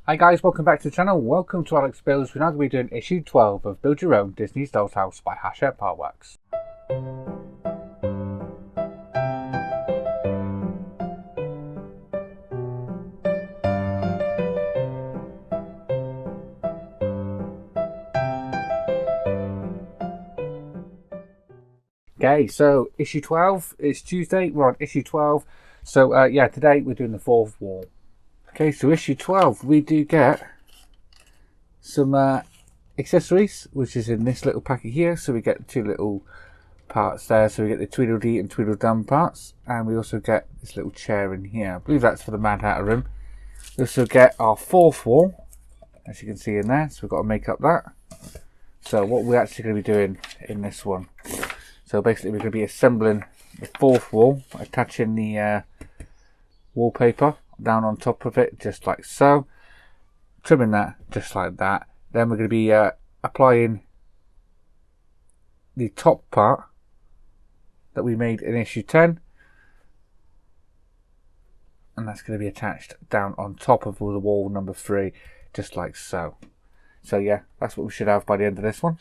Hi guys, welcome back to the channel. Welcome to Alex Builds. We're now going to be doing issue 12 of Build Your Own Disney's Doll's House by Hachette Artworks. Okay, so issue 12, it's Tuesday, we're on issue 12. So yeah, today we're doing the fourth wall. Okay, so issue 12, we do get some accessories, which is in this little packet here. So we get two little parts there. So we get the Tweedledee and Tweedledum parts, and we also get this little chair in here. I believe that's for the Mad Hatter room. We also get our fourth wall, as you can see in there. So we've got to make up that. So what we're actually going to be doing in this one. So basically we're going to be assembling the fourth wall, attaching the wallpaper down on top of it, just like so. Trimming that, just like that. Then we're going to be applying the top part that we made in issue 10. And that's going to be attached down on top of the wall number 3, just like so. So yeah, that's what we should have by the end of this one.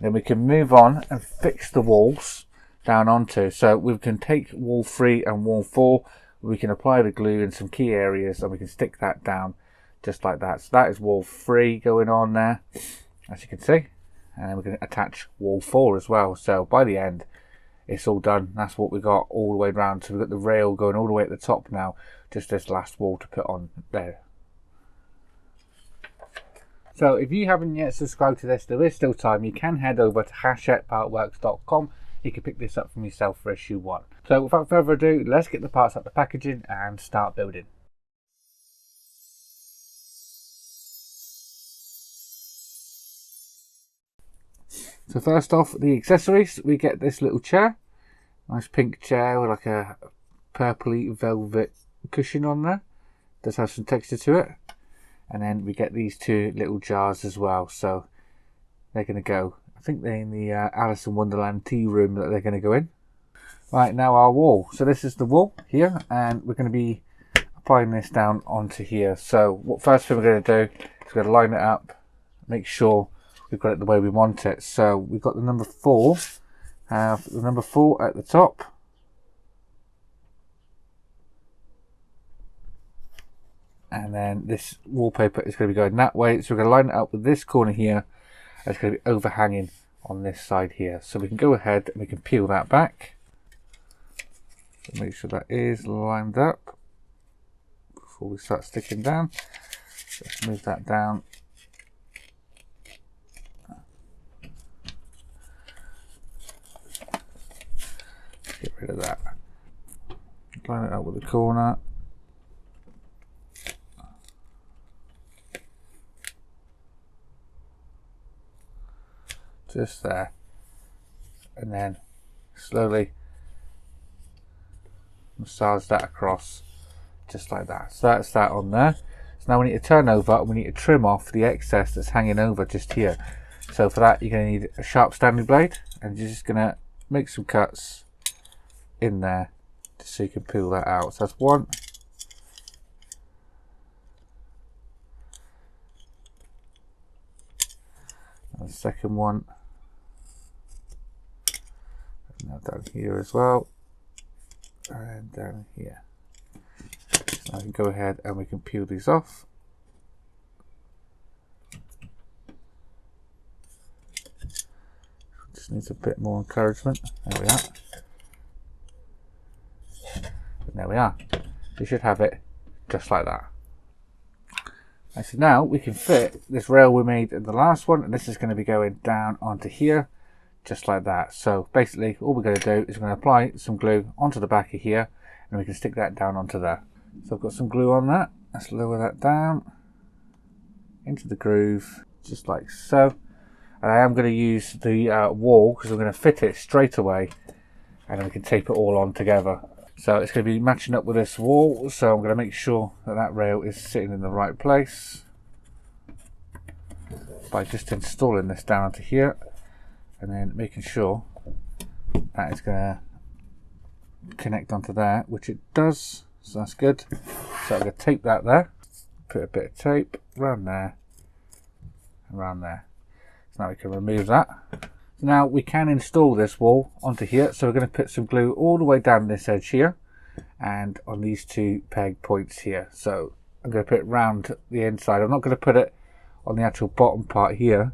Then we can move on and fix the walls down onto. So we can take wall 3 and wall 4. We can apply the glue in some key areas and we can stick that down just like that. So that is wall 3 going on there, as you can see. And then we're going to attach wall 4 as well. So by the end, it's all done. That's what we got all the way around. So we've got the rail going all the way at the top now. Just this last wall to put on there. So if you haven't yet subscribed to this, there is still time. You can head over to hachetteartworks.com. You can pick this up from yourself for issue 1. So without further ado, let's get the parts out the packaging and start building. So first off, the accessories, we get this little chair. Nice pink chair with like a purpley velvet cushion on there. Does have some texture to it. And then we get these two little jars as well. So they're going to go, I think they're in the Alice in Wonderland tea room that they're going to go in. Right, now our wall. So this is the wall here, and we're going to be applying this down onto here. So what first thing we're going to do is we're going to line it up, make sure we've got it the way we want it. So we've got the number 4, have the number 4 at the top. And then this wallpaper is going to be going that way. So we're going to line it up with this corner here. It's going to be overhanging on this side here. So we can go ahead and we can peel that back. So make sure that is lined up before we start sticking down. Let's move that down. Get rid of that. Line it up with the corner. Just there, and then slowly massage that across just like that. So that's that on there. So now we need to turn over and we need to trim off the excess that's hanging over just here. So for that you're going to need a sharp Stanley blade, and you're just going to make some cuts in there just so you can peel that out. So that's one. And the second one. Now down here as well, and down here. So I can go ahead and we can peel these off. Just needs a bit more encouragement. There we are. And there we are. You should have it just like that. And so now we can fit this rail we made in the last one, and this is going to be going down onto here. Just like that. So basically all we're going to do is we're going to apply some glue onto the back of here, and we can stick that down onto there. So I've got some glue on that. Let's lower that down into the groove just like so. And I am going to use the wall because we're going to fit it straight away, and then we can tape it all on together. So it's going to be matching up with this wall, so I'm going to make sure that that rail is sitting in the right place by just installing this down onto here. And then making sure that is going to connect onto there, which it does, so that's good. So So I'm going to tape that there. Put a bit of tape around there and around there. So now we can remove that. So now we can install this wall onto here. So we're going to put some glue all the way down this edge here and on these two peg points here. So I'm going to put it round the inside. I'm not going to put it on the actual bottom part here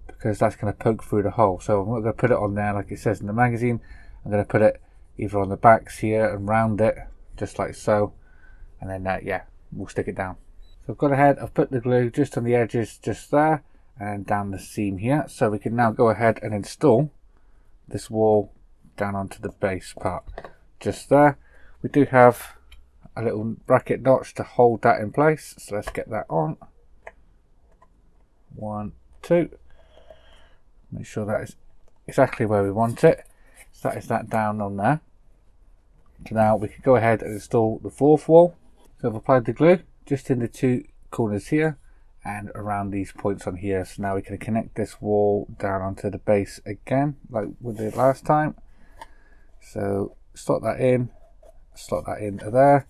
because that's going to poke through the hole. So I'm not going to put it on there like it says in the magazine. I'm going to put it either on the backs here and round it just like so, and then yeah, we'll stick it down. So I've gone ahead, I've put the glue just on the edges just there and down the seam here, so we can now go ahead and install this wall down onto the base part just there. We do have a little bracket notch to hold that in place, so let's get that on. 1, 2. Make sure that is exactly where we want it. So that is that down on there. So now we can go ahead and install the fourth wall. So I've applied the glue just in the two corners here and around these points on here. So now we can connect this wall down onto the base again like we did last time. So slot that into there.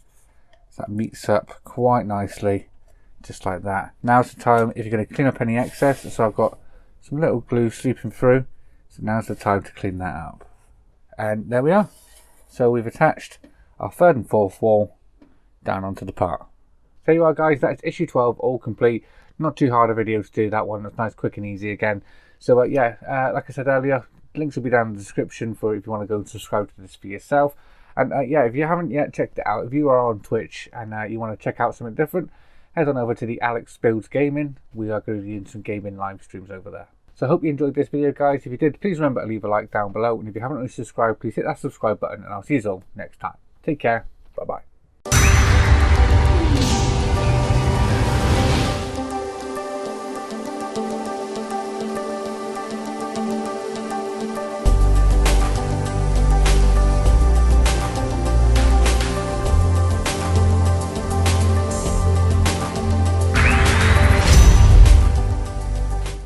So that meets up quite nicely just like that. Now's the time if you're going to clean up any excess. So I've got some little glue seeping through, so now's the time to clean that up. And there we are. So we've attached our third and fourth wall down onto the part. There you are guys, that's issue 12 all complete. Not too hard a video to do that one, it's nice, quick and easy again. So yeah, like I said earlier, links will be down in the description for if you want to go and subscribe to this for yourself. And yeah, if you haven't yet checked it out, if you are on Twitch and you want to check out something different, head on over to the Alex Builds Gaming. We are going to be doing some gaming live streams over there. So I hope you enjoyed this video guys. If you did, please remember to leave a like down below. And if you haven't already subscribed, please hit that subscribe button and I'll see you all next time. Take care. Bye bye.